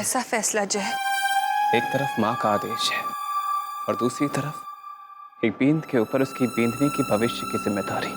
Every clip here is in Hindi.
कैसा फैसला जय? एक तरफ माँ का आदेश है और दूसरी तरफ एक बींद के ऊपर उसकी बींदनी की भविष्य की जिम्मेदारी।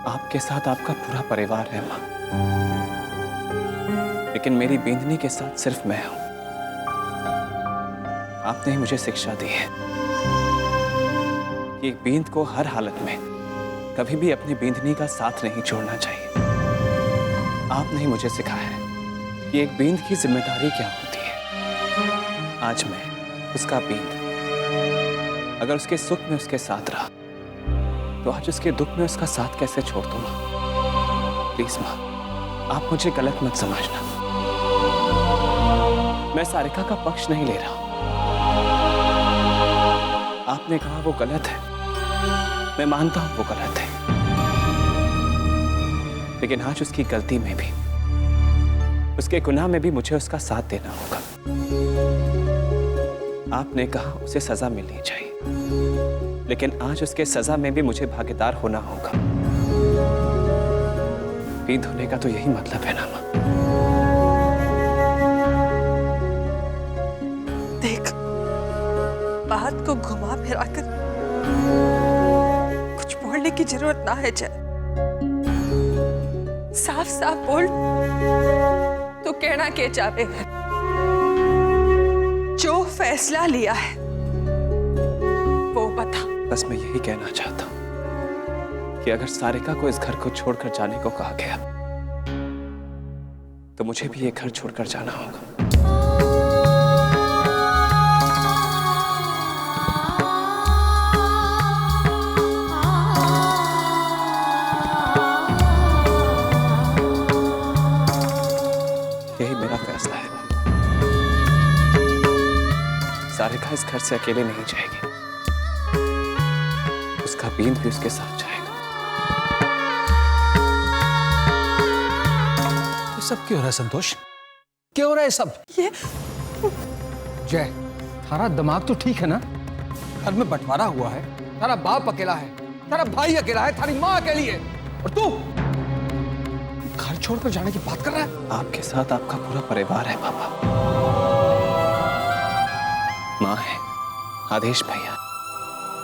आपके साथ आपका पूरा परिवार है माँ, लेकिन मेरी बींदनी के साथ सिर्फ मैं हूं। आपने ही मुझे शिक्षा दी है कि एक बींद को हर हालत में कभी भी अपनी बींदनी का साथ नहीं छोड़ना चाहिए। आपने ही मुझे सिखाया है कि एक बींद की जिम्मेदारी क्या होती है। आज मैं उसका बींद, अगर उसके सुख में उसके साथ रहा तो आज उसके दुख में उसका साथ कैसे छोड़ दूं मां? प्लीज मां, आप मुझे गलत मत समझना। मैं सारिका का पक्ष नहीं ले रहा। आपने कहा वो गलत है, मैं मानता हूं वो गलत है, लेकिन आज उसकी गलती में भी, उसके गुनाह में भी मुझे उसका साथ देना होगा। आपने कहा उसे सजा मिलनी चाहिए, लेकिन आज उसके सजा में भी मुझे भागीदार होना होगा। बींद होने का तो यही मतलब है ना मां? देख, बात को घुमा फिरा कर कुछ बोलने की जरूरत ना है जय। साफ साफ बोल, तो कहना के चाहते हैं? जो फैसला लिया है वो बता। बस मैं यही कहना चाहता हूं कि अगर सारिका को इस घर को छोड़कर जाने को कहा गया तो मुझे भी ये घर छोड़कर जाना होगा। यही मेरा फैसला है। सारिका इस घर से अकेले नहीं जाएगी, उसका बींद भी उसके साथ जाएगा। ये सब क्यों हो रहा है संतोष? क्यों हो रहा है सब? ये जय, थारा दिमाग तो ठीक है ना? घर में बंटवारा हुआ है, तारा बाप अकेला है, तारा भाई अकेला है, थारी माँ अकेली है, और तू घर छोड़कर जाने की बात कर रहा है? आपके साथ आपका पूरा परिवार है पापा। माँ है, आदेश भैया,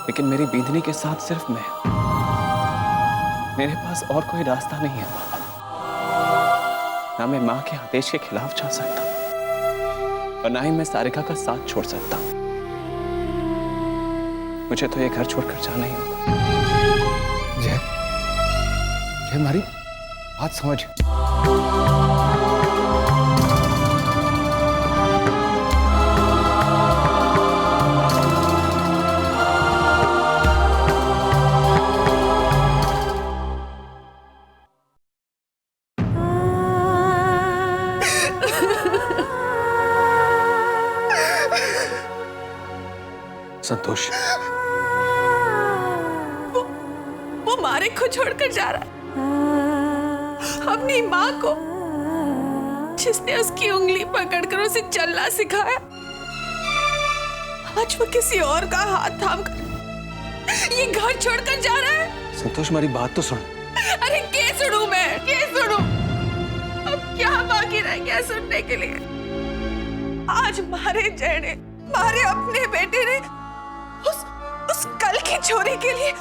लेकिन मेरी बींदनी के साथ सिर्फ मैं। मेरे पास और कोई रास्ता नहीं है पापा। ना मैं माँ के आदेश के खिलाफ जा सकता और ना ही मैं सारिका का साथ छोड़ सकता। मुझे तो ये घर छोड़कर जाना ही होगा। जय, हमारी बात समझ। संतोष, वो मारे को छोड़कर जा रहा है, अपनी माँ को, जिसने उसकी उंगली पकड़कर उसे चलना सिखाया। आज वो किसी और का हाथ थामकर ये घर छोड़कर जा रहा है। संतोष, हमारी बात तो सुन। अरे क्या सुनूं मैं, क्या सुनूं? अब क्या बाकी रह गया सुनने के लिए? आज मारे जय ने, मारे अपने बेटे ने उस कल की चोरी के लिए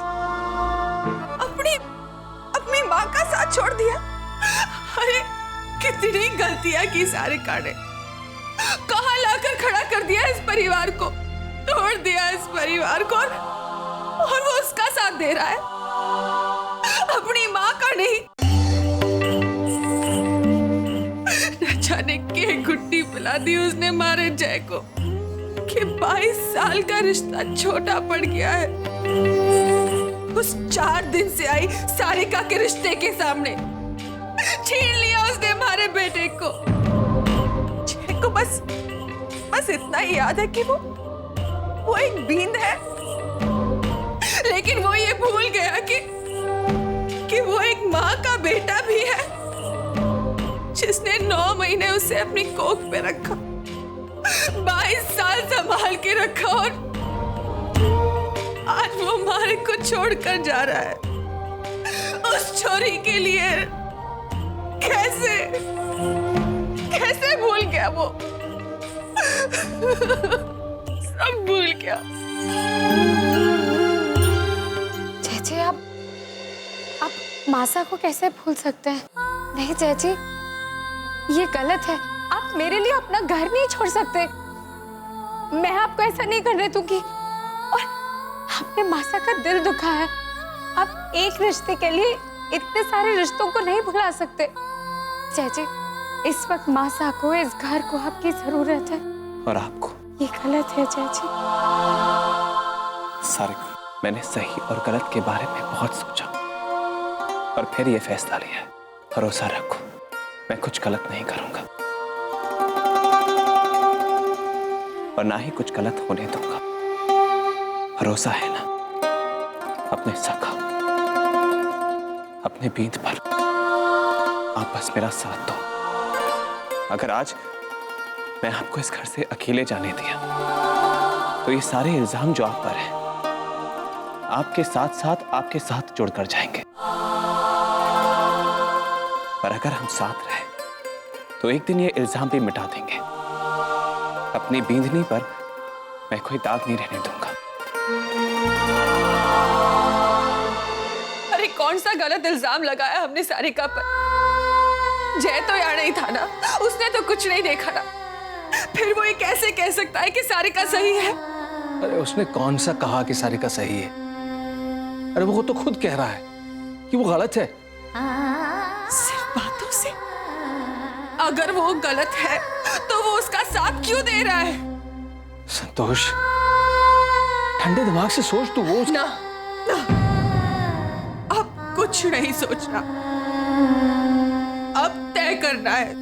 अपनी माँ का साथ छोड़ दिया। अरे कितनी गलतियां की सारिका ने, कहां लाकर खड़ा कर दिया इस परिवार को, तोड़ दिया इस परिवार को, और वो उसका साथ दे रहा है, अपनी माँ का नहीं। न जाने के गुट्टी पिला दी उसने मारे जय को कि 22 साल का रिश्ता छोटा पड़ गया है। उस 4 दिन से आई सारिका के रिश्ते के सामने छीन लिया उसने हमारे बेटे को। जय को बस इतना ही याद है कि वो एक बींद है, लेकिन वो ये भूल गया कि वो एक माँ का बेटा भी है, जिसने 9 महीने उसे अपनी कोख पे रखा, 22 साल संभाल के रखा, और आज वो हमारे को छोड़कर जा रहा है। उस छोरी के लिए कैसे कैसे भूल गया वो? सब भूल गया। चाची, आप मासा को कैसे भूल सकते हैं? नहीं चाची, ये गलत है। आप मेरे लिए अपना घर नहीं छोड़ सकते। मैं आपको ऐसा नहीं करने दूंगी। और आपने मासा का दिल दुखा है। आप एक रिश्ते के लिए इतने सारे रिश्तों को नहीं भुला सकते। चाची, इस वक्त मासा को, इस घर को आपकी जरूरत है। और आपको? ये गलत है चाची। सारिका, मैंने सही और गलत के बारे में बहुत सोचा और फिर ये फैसला लिया है। भरोसा रखो, मैं कुछ गलत नहीं करूंगा और ना ही कुछ गलत होने दूंगा। भरोसा है ना अपने सखा, अपने बीत पर। आप बस मेरा साथ दो। अगर आज मैं आपको इस घर से अकेले जाने दिया तो ये सारे इल्जाम जो आप पर हैं आपके आपके साथ जुड़कर जाएंगे। पर अगर हम साथ रहे तो एक दिन ये इल्जाम भी मिटा देंगे। अपनी बींधनी पर मैं कोई दाग नहीं रहने दूंगा। अरे कौन सा गलत इल्जाम लगाया हमने सारिका पर? जय तो यहाँ नहीं था ना, उसने तो कुछ नहीं देखा ना। फिर वो ये कैसे कह सकता है कि सारिका सही है? अरे उसने कौन सा कहा कि सारिका सही है? अरे वो तो खुद कह रहा है कि वो गलत है। सिर्फ बातों से? अगर वो गलत है तो वो उसका साथ क्यों दे रहा है? संतोष, ठंडे दिमाग से सोच तू। वो ना, अब कुछ नहीं सोचना। अब तय करना है।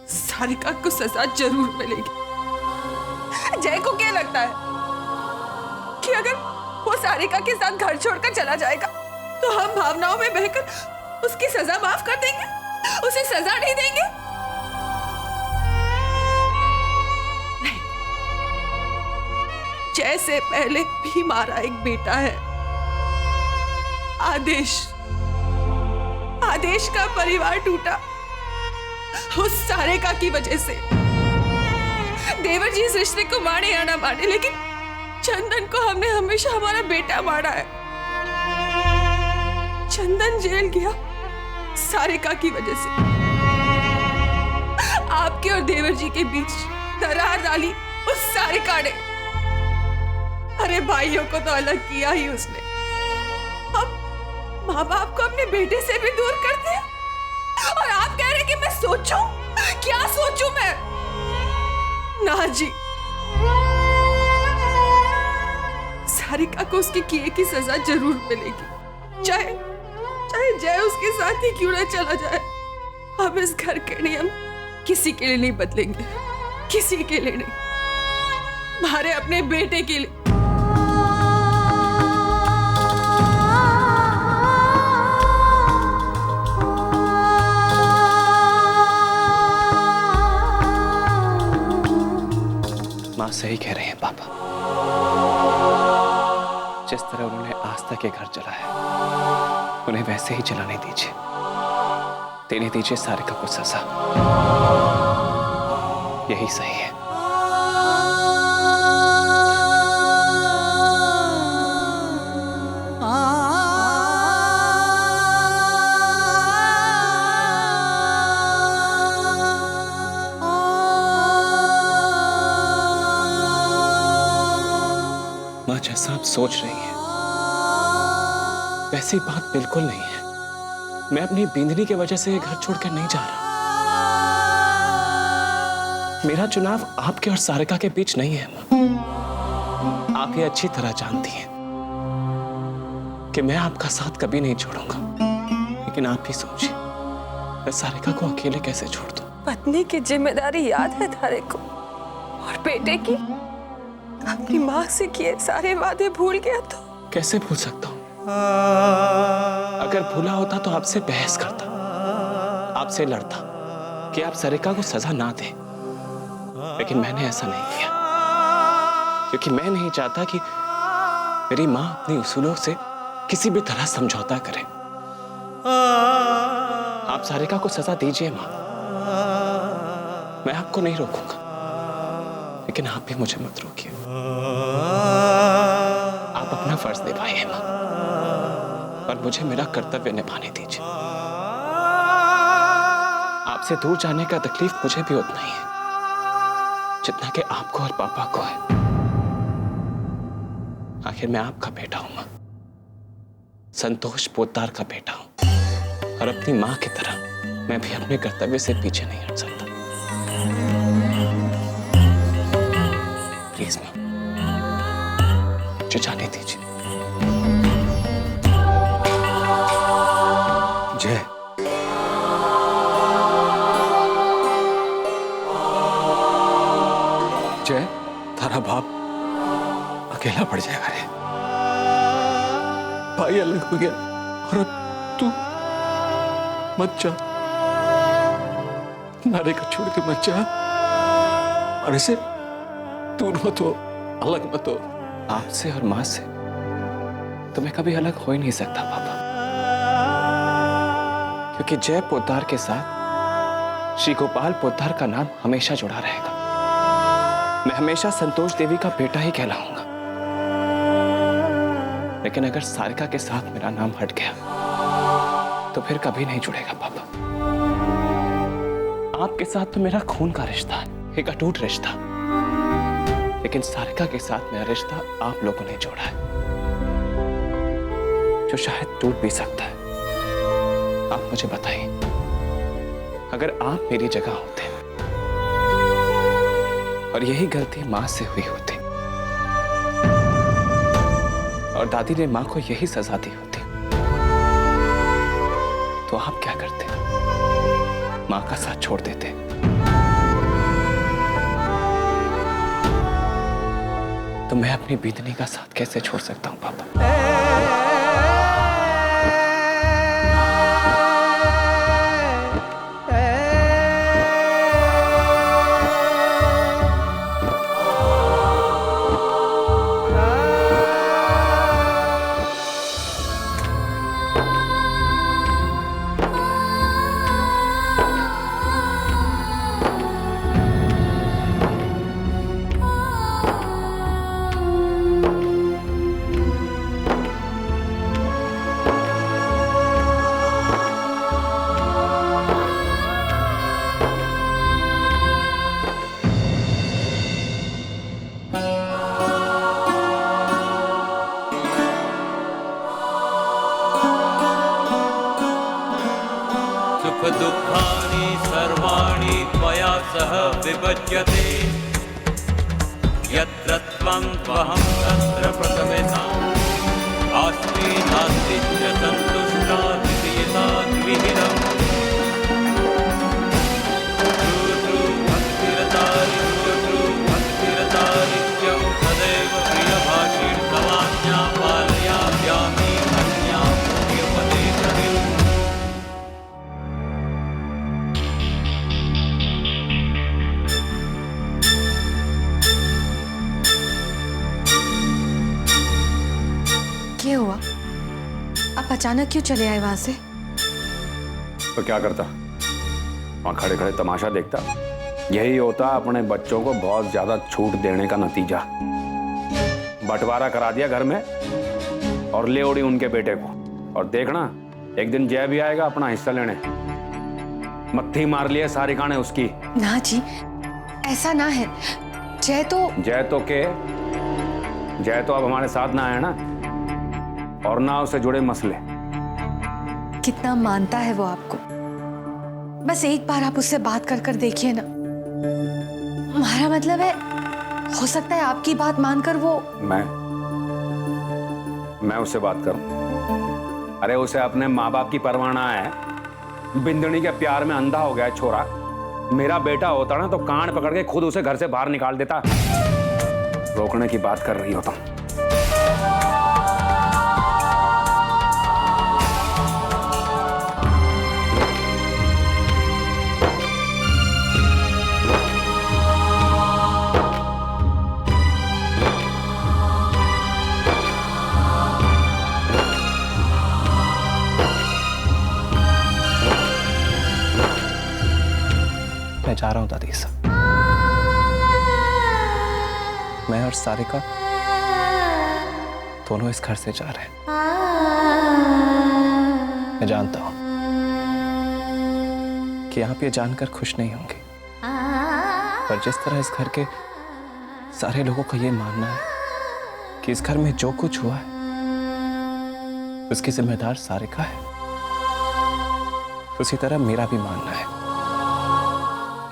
सारिका को सजा जरूर मिलेगी। जय को क्या लगता है कि अगर वो सारिका के साथ घर छोड़कर चला जाएगा तो हम भावनाओं में बहकर उसकी सजा माफ कर देंगे, उसे सजा नहीं देंगे? नहीं। जय से पहले भी हमारा एक बेटा है, आदेश का परिवार टूटा उस सारिका की वजह से। देवर जी इस रिश्ते को माने या ना माने, लेकिन चंदन को हमने हमेशा हमारा बेटा माना है। चंदन जेल गया सारिका की वजह से। आपके और देवर जी के बीच दरार डाली उस सारिका ने। अरे भाइयों को तो अलग किया ही उसने। अब माँ बाप को अपने बेटे से भी दूर कर दिया। और आप कह रहे कि मैं सोचूं? क्या सोचूं मैं? ना जी, सारिका को उसके किए की सजा जरूर मिलेगी, चाहे जय उसके साथ ही क्यों ना चला जाए। अब इस घर के नियम किसी के लिए नहीं बदलेंगे, किसी के लिए नहीं, हमारे अपने बेटे के लिए। माँ सही कह रहे हैं पापा। जिस तरह उन्होंने आस्था के घर चलाया उन्हें वैसे ही चलाने दीजिए। देने दीजिए सारिका को सजा। यही सही है। माँ जैसा आप सोच रही हैं वैसी बात बिल्कुल नहीं है। मैं अपनी बींदनी की वजह से ये घर छोड़कर नहीं जा रहा। मेरा चुनाव आपके और सारिका के बीच नहीं है माँ। आप ये अच्छी तरह जानती हैं कि मैं आपका साथ कभी नहीं छोड़ूंगा। लेकिन आप ही सोचिए, मैं सारिका को अकेले कैसे छोड़ दूं? पत्नी की जिम्मेदारी याद है थारे को? और बेटे की? अपनी माँ से किए सारे वादे भूल गया तो? कैसे भूल सकता हूँ? अगर भूला होता तो आपसे बहस करता, आपसे लड़ता कि आप सारिका को सजा ना दें। लेकिन मैंने ऐसा नहीं किया क्योंकि मैं नहीं चाहता कि मेरी माँ अपने उसूलों से किसी भी तरह समझौता करे। आप सारिका को सजा दीजिए माँ, मैं आपको नहीं रोकूंगा, लेकिन आप भी मुझे मत रोकिए। आप अपना फर्ज निभाइए माँ, और मुझे मेरा कर्तव्य निभाने दीजिए। आपसे दूर जाने का तकलीफ मुझे भी उतना ही है जितना कि आपको और पापा को है। आखिर मैं आपका बेटा हूं मां, संतोष पोद्दार का बेटा हूं, और अपनी मां की तरह मैं भी अपने कर्तव्य से पीछे नहीं हट सकता। प्लीज मां, मुझे जाने दीजिए। जय, जय, तारा बाप अकेला पड़ जाएगा रे। भाई अलग हो गया और अब तू मत जा, नारे को छोड़ के मत जा, और ऐसे दूर मत हो, अलग मत हो। आपसे और मां से तो मैं कभी अलग हो ही नहीं सकता पापा, क्योंकि जय पोद्दार के साथ श्री गोपाल पोद्दार का नाम हमेशा जुड़ा रहेगा। मैं हमेशा संतोष देवी का बेटा ही कहलाऊंगा। लेकिन अगर सारिका के साथ मेरा नाम हट गया तो फिर कभी नहीं जुड़ेगा पापा। आपके साथ तो मेरा खून का रिश्ता है, एक अटूट रिश्ता, लेकिन सारिका के साथ मेरा रिश्ता आप लोगों ने जोड़ा है, जो शायद टूट भी सकता है। आप मुझे बताइए, अगर आप मेरी जगह होते और यही गलती मां से हुई होती और दादी ने मां को यही सजा दी होती, तो आप क्या करते? मां का साथ छोड़ देते? तो मैं अपनी बीतनी का साथ कैसे छोड़ सकता हूं पापा? दुःखानि सर्वाणि त्वया सह विभज्यते, यत्र त्वं त्वहं तत्र प्रथमेताम्, अस्मि नास्ति च सन्तुष्टा द्वितीयता द्विहितम्। भक्तिरतानित्यं सदैव प्रियभाषिर्तवान्या पालयाम्यामि अन्यां प्रियपदे सहितम्। क्या हुआ? आप अचानक क्यों चले आए वहां से? तो क्या करता, वहां खड़े खड़े तमाशा देखता। यही होता अपने बच्चों को बहुत ज्यादा छूट देने का नतीजा। बंटवारा करा दिया घर में और ले उड़ी उनके बेटे को। और देखना, एक दिन जय भी आएगा अपना हिस्सा लेने। मत्थी मार लिया सारिका ने उसकी। ना जी, ऐसा ना है। जय तो अब हमारे साथ ना है ना, और ना उससे जुड़े मसले। कितना मानता है वो आपको। बस एक बार आप उससे बात कर कर देखिए ना। हमारा मतलब है, हो सकता है आपकी बात मानकर वो। मैं उससे बात करूं? अरे उसे अपने माँ बाप की परवाह ना है। बिंदनी के प्यार में अंधा हो गया है छोरा। मेरा बेटा होता ना तो कान पकड़ के खुद उसे घर से बाहर निकाल देता। रोकने की बात कर रही हो तुम? जा रहा हूं दादी साहब। मैं और सारिका दोनों इस घर से जा रहे हैं। मैं जानता हूं कि आप ये जानकर खुश नहीं होंगे, पर जिस तरह इस घर के सारे लोगों का ये मानना है कि इस घर में जो कुछ हुआ है उसकी जिम्मेदार सारिका है, उसी तरह मेरा भी मानना है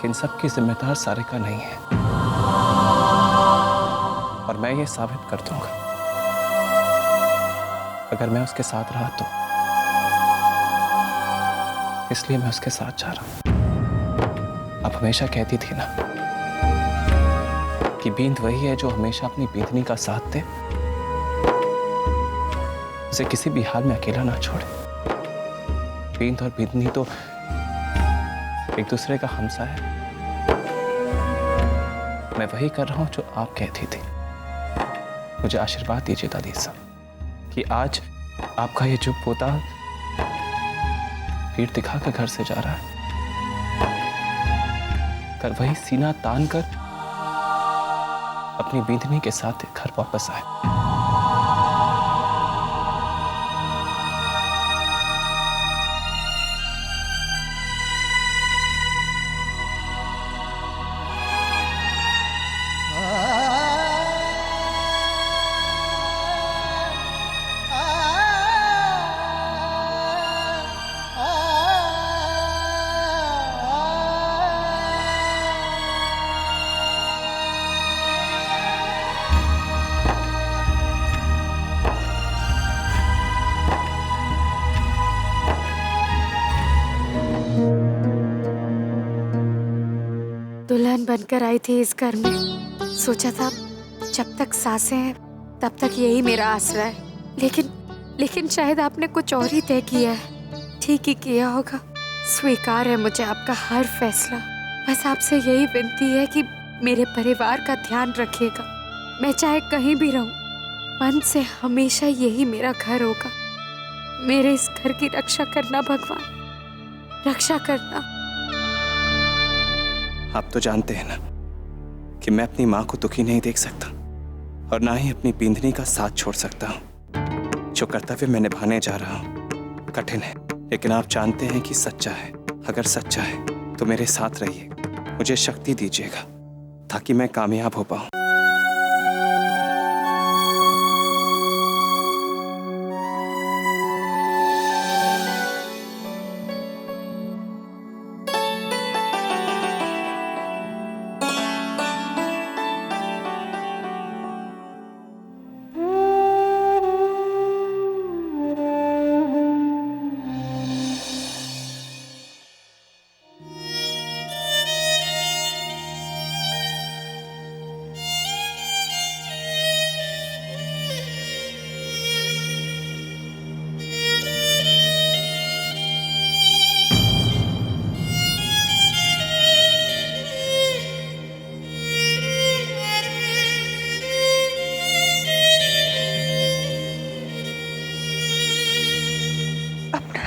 कि इन सब की जिम्मेदार सारिका नहीं है। और मैं ये साबित कर दूंगा अगर मैं उसके साथ रहा तो। इसलिए मैं उसके साथ जा रहा हूं। आप हमेशा कहती थी ना कि बींद वही है जो हमेशा अपनी बींदनी का साथ दे, उसे किसी भी हाल में अकेला ना छोड़े। बींद और बींदनी तो एक दूसरे का हमसा है। मैं वही कर रहा हूं जो आप कहती थी। मुझे आशीर्वाद दीजिए दादी साहब कि आज आपका ये चुप पोता पीठ दिखा कर घर से जा रहा है, कर वही सीना तान कर अपनी बींदनी के साथ घर वापस आए। दुल्हन बनकर आई थी इस घर में, सोचा था जब तक सांसें हैं तब तक यही मेरा आसरा है। लेकिन शायद आपने कुछ और ही तय किया है। ठीक ही किया होगा। स्वीकार है मुझे आपका हर फैसला। बस आपसे यही विनती है कि मेरे परिवार का ध्यान रखिएगा। मैं चाहे कहीं भी रहूं, मन से हमेशा यही मेरा घर होगा। मेरे इस घर की रक्षा करना भगवान, रक्षा करना। आप तो जानते हैं ना कि मैं अपनी मां को दुखी नहीं देख सकता और ना ही अपनी बींदनी का साथ छोड़ सकता हूं। जो कर्तव्य मैं निभाने जा रहा हूं कठिन है, लेकिन आप जानते हैं कि सच्चा है। अगर सच्चा है तो मेरे साथ रहिए, मुझे शक्ति दीजिएगा ताकि मैं कामयाब हो पाऊं।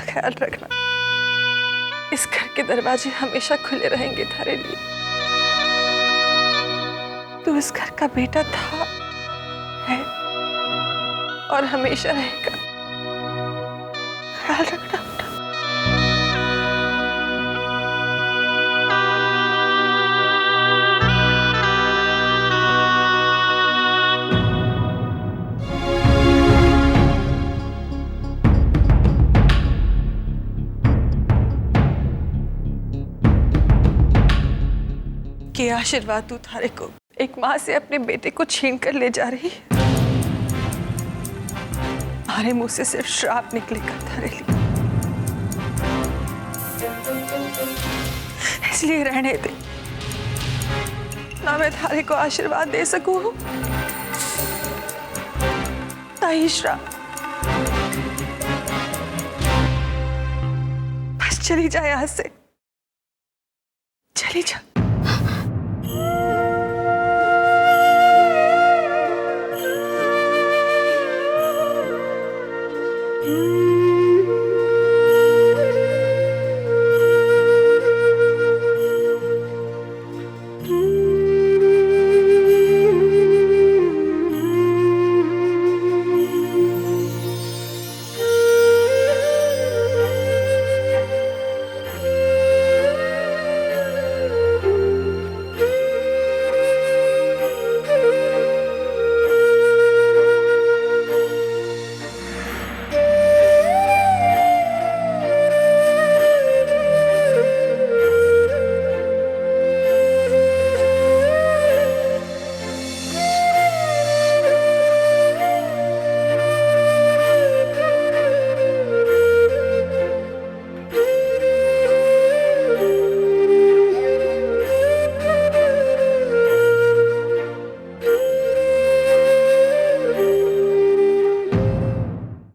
ख्याल रखना। इस घर के दरवाजे हमेशा खुले रहेंगे थारे लिए। तू इस घर का बेटा था, है और हमेशा रहेगा। ख्याल रखना अपना। के आशीर्वाद तू थारे को एक माँ से अपने बेटे को छीन कर ले जा रही है। हमारे मुंह से सिर्फ श्राप निकलेगा थारे लिए, इसलिए रहने दे। ना मैं थारे को आशीर्वाद दे सकूं ना ही श्राप। बस चली जा यहां से, चली जा। Mm-hmm.